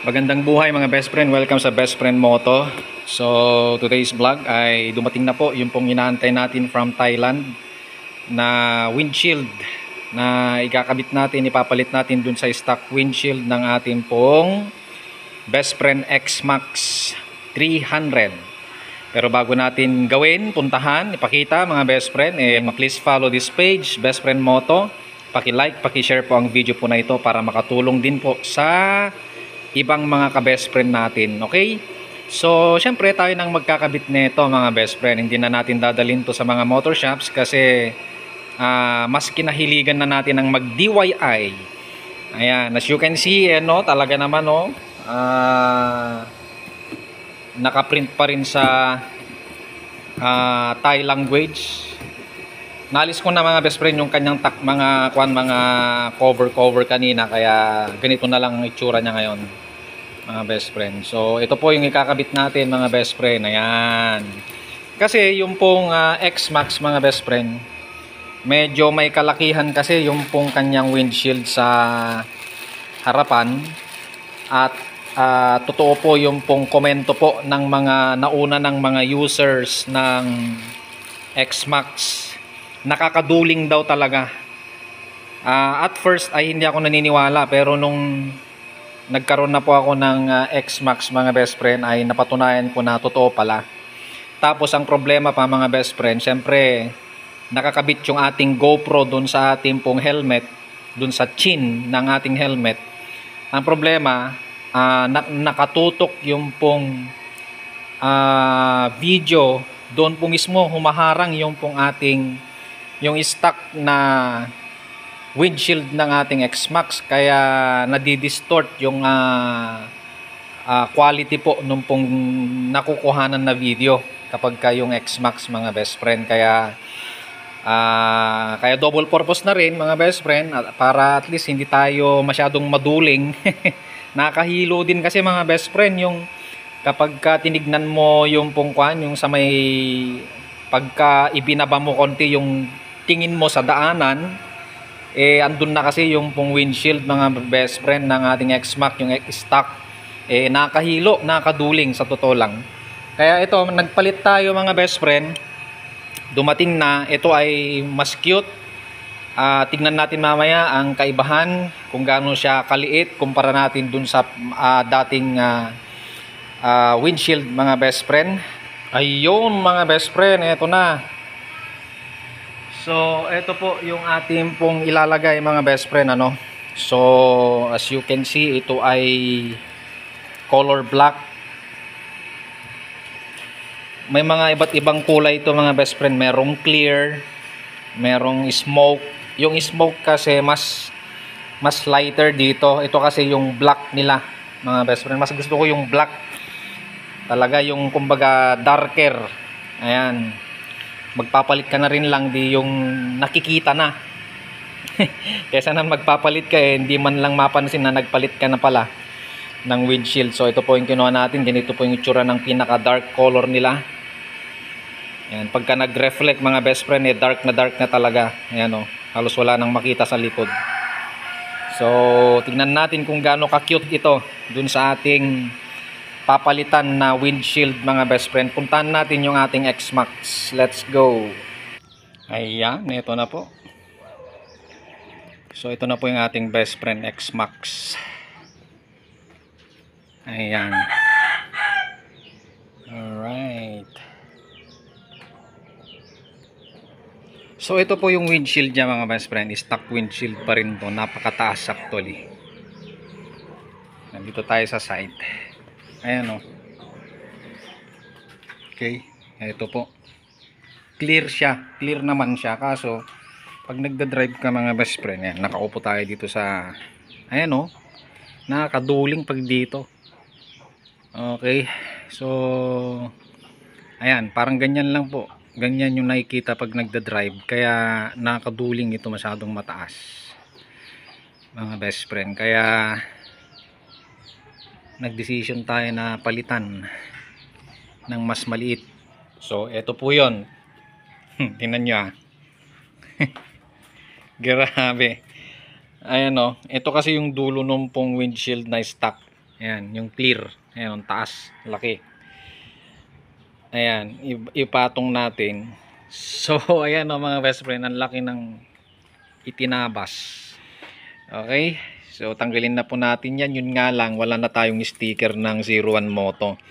Magandang buhay mga best friend, welcome sa Best Friend Moto. So today's vlog ay dumating na po yung pong inaantay natin from Thailand na windshield na ikakabit natin, ipapalit natin dun sa stock windshield ng ating pong Best Friend X Max 300. Pero bago natin gawin, puntahan, ipakita mga best friend, please follow this page, Best Friend Moto. Paki-like, paki-share po ang video po na ito para makatulong din po sa ibang mga ka-best friend natin, okay? So, syempre tayo nang magkakabit nito mga best friend. Hindi na natin dadalhin to sa mga motor shops kasi mas kinahiligan na natin ang mag-DIY. Ayan, as you can see, talaga naman, nakaprint pa rin sa Thai language. Nalis ko na mga best friend yung kanyang mga cover kanina, kaya ganito na lang ang itsura niya ngayon mga best friend. So ito po yung ikakabit natin mga best friend. Ayan, kasi yung pong X Max mga best friend, medyo may kalakihan kasi yung pong kanyang windshield sa harapan. At totoo po yung pong komento po ng mga nauna ng mga users ng X Max, nakakaduling daw talaga. At first ay hindi ako naniniwala, pero nung nagkaroon na po ako ng X Max mga best friend ay napatunayan ko na totoo pala. Tapos ang problema pa mga best friend, syempre nakakabit yung ating GoPro dun sa ating pong helmet, dun sa chin ng ating helmet. Ang problema, nakatutok yung pong video doon po mismo, humaharang yung pong ating yung stock na windshield ng ating X Max, kaya nadidistort yung quality po nung pong nakukuhanan na video kapag yung X Max mga best friend. Kaya double purpose na rin mga best friend, para at least hindi tayo masyadong maduling. Nakahilo din kasi mga best friend yung kapag tinignan mo yung pong yung sa may pagka ibinaba mo konti yung tingin mo sa daanan, andun na kasi yung pong windshield mga best friend ng ating X Max, yung stock, nakahilo, nakaduling sa totoo lang. Kaya ito, nagpalit tayo mga best friend, dumating na, ito ay mas cute. Tignan natin mamaya ang kaibahan, kung gaano siya kaliit kumpara natin dun sa dating windshield mga best friend. Ayun mga best friend, ito na. So ito po yung ating pong ilalagay mga best friend, So as you can see, ito ay color black. May mga iba't ibang kulay ito mga best friend. Merong clear, merong smoke. Yung smoke kasi mas lighter dito. Ito kasi yung black nila mga best friend. Mas gusto ko yung black talaga, yung kumbaga darker. Ayan, magpapalit ka na rin lang, di yung nakikita na. Kaysa na magpapalit ka hindi man lang mapansin na nagpalit ka na pala ng windshield. So ito po yung kinuha natin. Ganito po yung itsura ng pinaka dark color nila. Ayan, pagka nag-reflect mga best friend, dark na talaga. Ayan, halos wala nang makita sa likod. So tingnan natin kung gaano ka-cute ito dun sa ating papalitan na windshield mga best friend. Puntahan natin yung ating X Max. Let's go. Ayan, ito na po. So ito na po yung ating best friend X Max. Ayan. Alright. So ito po yung windshield niya mga best friend. Stock windshield pa rin to. Napakataas actually. Nandito tayo sa side. Ayan Okay, ito po. Clear siya. Clear naman siya. Kaso, pag nagda-drive ka mga best friend, yan, nakaupo tayo dito sa, ayan nakakaduling pag dito. Okay, so, ayan, parang ganyan lang po. Ganyan yung nakikita pag nagda-drive. Kaya, nakakaduling ito, masyadong mataas. Mga best friend. Kaya, nagdesisyon tayo na palitan ng mas maliit. So eto po yon. Tingnan nyo grabe. Ayan ito kasi yung dulo nung pong windshield na stock. Ayan, yung clear. Ayan, yung taas. Laki. Ayan, ipatong natin. So, ayan o mga best friend, ang laki ng itinabas. Okay? So, tanggalin na po natin yan. Yun nga lang, wala na tayong sticker ng 01 Moto.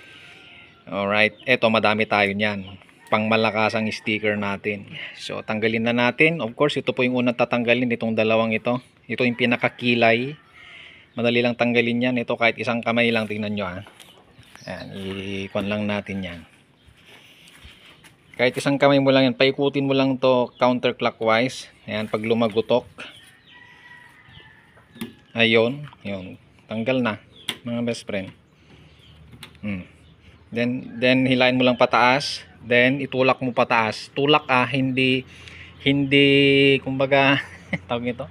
Alright, eto madami tayo niyan. Pangmalakas ang sticker natin. So, tanggalin na natin. Of course, ito po yung unang tatanggalin, itong dalawang ito. Ito yung pinakakilay. Madali lang tanggalin yan. Ito kahit isang kamay lang, tingnan nyo ha. Ayan, ikon lang natin yan. Kahit isang kamay mo lang yan, paikutin mo lang to counterclockwise. Ayan, pag lumagutok. Ayun, yun. Tanggal na, mga best friend. Then hilain mo lang pataas, then itulak mo pataas. Tulak hindi kumbaga tawag nito.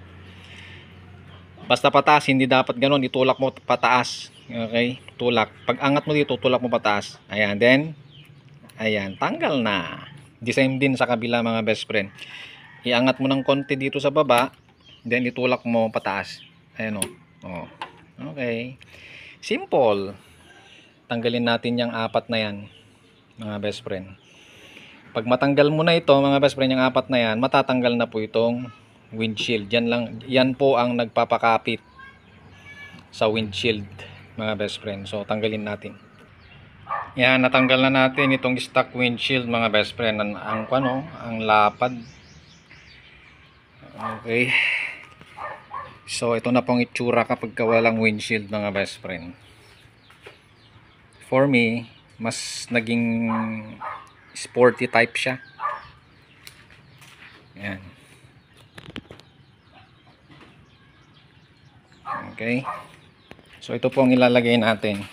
Basta pataas, hindi dapat ganoon, itulak mo pataas. Okay? Tulak. Pag angat mo dito, tulak mo pataas. Ayan, then ayan, tanggal na. The same din sa kabila mga best friend. Iangat mo ng konti dito sa baba, then itulak mo pataas. Ayan o. Oh. Okay. Simple. Tanggalin natin yung apat na yan mga best friend. Pag matanggal mo na ito mga best friend, yung apat na yan, matatanggal na po itong windshield. Yan po ang nagpapakapit sa windshield mga best friend. So tanggalin natin. Yan, natanggal na natin itong stock windshield mga best friend. Ang lapad. Okay. So ito na pong itsura kapag walang windshield mga best friend. For me, mas naging sporty type siya. Ayan. Okay. So ito po ang ilalagay natin.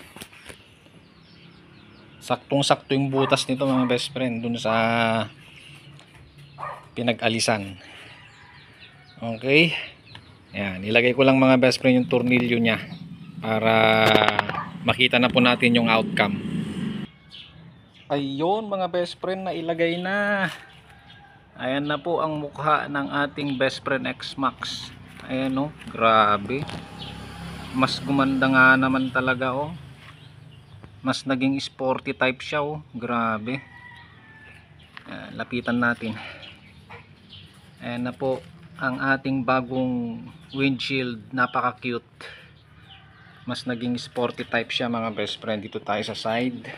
Saktong-sakto yung butas nito mga best friend dun sa pinag-alisan. Okay. Ayan. Ilagay ko lang mga best friend yung tornilyo niya para makita na po natin yung outcome. Ayun mga best friend, na ilagay na. Ayan na po ang mukha ng ating best friend X-Max. Ayan o, grabe. Mas gumanda nga naman talaga o. Mas naging sporty type siya o, grabe. Ayan, lapitan natin. Ayan na po ang ating bagong windshield, napaka cute. Mas naging sporty type siya mga best friend. Dito tayo sa side.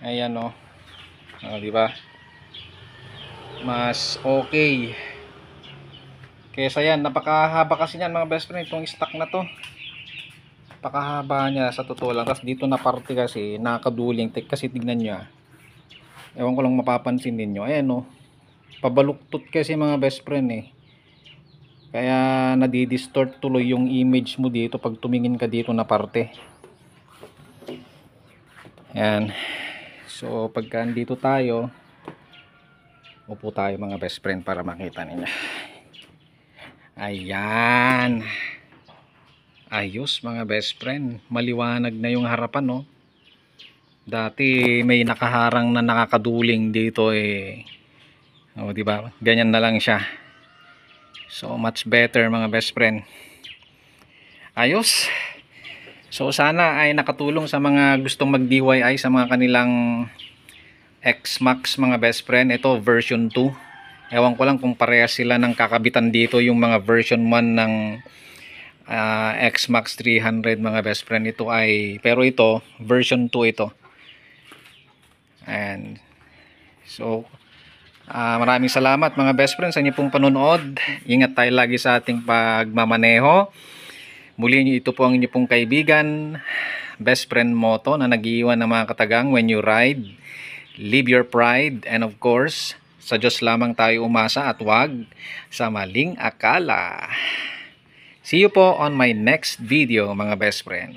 Ayan o. Diba? Mas okay. Kesa yan, napakahaba kasi yan mga best friend. Itong stock na to. Napakahaba niya sa totoo lang. Tapos dito na parte kasi nakaduling. Kasi tignan nyo. Ewan ko lang mapapansin ninyo. Ayan o. Pabaluktot kasi mga best friend eh. Kaya nadidistort tuloy yung image mo dito pag tumingin ka dito na parte. Ayan. So pagka dito tayo, upo tayo mga best friend para makita ninyo. Ayan. Ayos mga best friend. Maliwanag na yung harapan no. Dati may nakaharang na nakakaduling dito eh. O diba? Ganyan na lang siya. So much better mga best friend. Ayos. So sana ay nakatulong sa mga gustong mag DIY sa mga kanilang X-Max mga best friend. Ito version 2. Ewan ko lang kung parehas sila ng kakabitan dito yung mga version 1 ng X-Max 300 mga best friend. Ito ay, pero ito version 2 ito. And so maraming salamat mga best friends sa inyo pong panonood. Ingat tayo lagi sa ating pagmamaneho. Muli ito po ang inyo pong kaibigan, Best Friend Moto, na nag-iwan ng mga katagang, when you ride, live your pride, and of course, sa Diyos lamang tayo umasa at wag sa maling akala. See you po on my next video mga best friend.